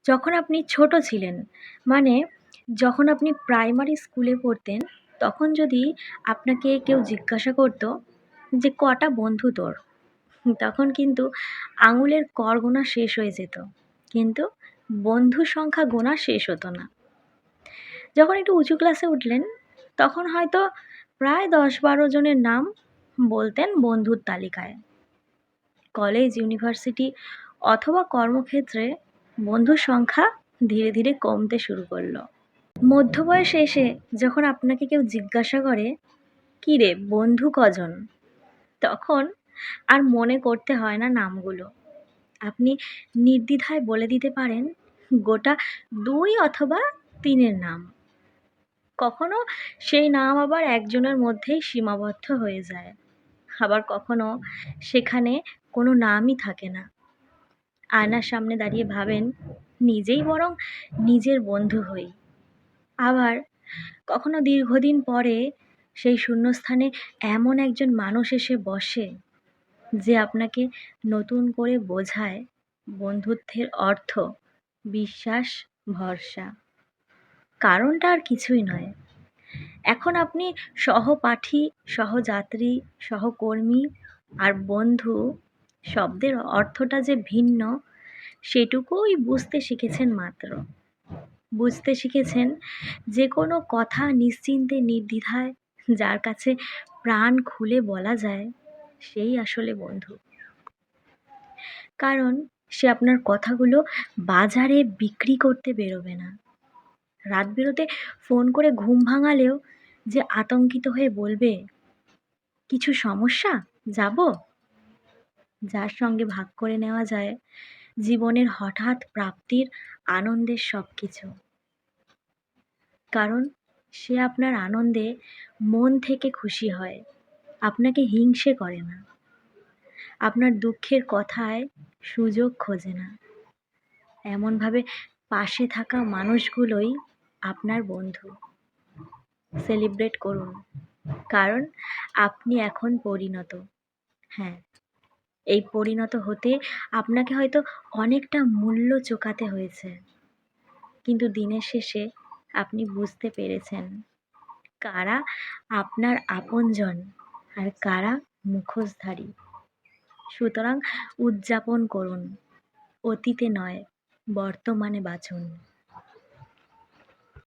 যখন আপনি ছোট ছিলেন, মানে যখন আপনি প্রাইমারি স্কুলে পড়তেন, তখন যদি আপনাকে কেউ জিজ্ঞাসা করত যে কটা বন্ধু তোর? তখন কিন্তু আঙুলের কর গোনা শেষ হয়ে যেত। কিন্তু বন্ধুর সংখ্যা গোনা শেষ হতো না। যখন একটু উঁচু ক্লাসে উঠলেন, তখন হয়তো প্রায় ১০-১২ জনের নাম বলতেন বন্ধুর তালিকায়। কলেজ, ইউনিভার্সিটি অথবা কর্মক্ষেত্রে বন্ধুর সংখ্যা ধীরে ধীরে কমতে শুরু করলো। মধ্যবয়সে এসে যখন আপনাকে কেউ জিজ্ঞাসা করে, "কি রে, বন্ধু কজন?" তখন আর মনে করতে হয় না নামগুলো। আপনি নির্দ্বিধায় বলে দিতে পারেন গোটা ২ অথবা ৩ এর নাম। কখনো সেই নাম আবার একজনের মধ্যেই সীমাবদ্ধ হয়ে যায়। আবার কখনো সেখানে কোনো নামই থাকে না। আয়নার সামনে দাঁড়িয়ে ভাবেন, নিজেই বরং নিজের বন্ধু হই। আবার কখনো দীর্ঘদিন পরে সেই শূন্যস্থানে এমন একজন মানুষ এসে বসে, যে আপনাকে নতুন করে বোঝায় বন্ধুত্বের অর্থ বিশ্বাস, ভরসা। কারণটা আর কিছুই নয়। এখন আপনি সহপাঠী, সহযাত্রী, সহকর্মী আর বন্ধু শব্দের অর্থটা যে ভিন্ন, সেটুকুই বুঝতে শিখেছেন মাত্র। বুঝতে শিখেছেন যে কোনো কথা নিশ্চিন্তে নির্দ্বিধায় যার কাছে প্রাণ খুলে বলা যায়, সেই আসলে বন্ধু। কারণ সে আপনার কথাগুলো বাজারে বিক্রি করতে বেরোবে না। রাত বেরোতে ফোন করে ঘুম ভাঙালেও যে আতঙ্কিত হয়ে বলবে, "কিছু সমস্যা? যাব?" যার সঙ্গে ভাগ করে নেওয়া যায় জীবনের হঠাৎ প্রাপ্তির আনন্দের সবকিছু। কারণ সে আপনার আনন্দে মন থেকে খুশি হয়, আপনাকে হিংসে করে না। আপনার দুঃখের কথায় সুযোগ খোঁজে না। এমনভাবে পাশে থাকা মানুষগুলোই আপনার বন্ধু। সেলিব্রেট করুন, কারণ আপনি এখন পরিণত। হ্যাঁ, এই পরিণত হতে আপনাকে হয়তো অনেকটা মূল্য চোকাতে হয়েছে, কিন্তু দিনের শেষে আপনি বুঝতে পেরেছেন কারা আপনার আপনজন আর কারা মুখোশধারী। সুতরাং উদযাপন করুন, অতীতে নয়, বর্তমানে বাঁচুন।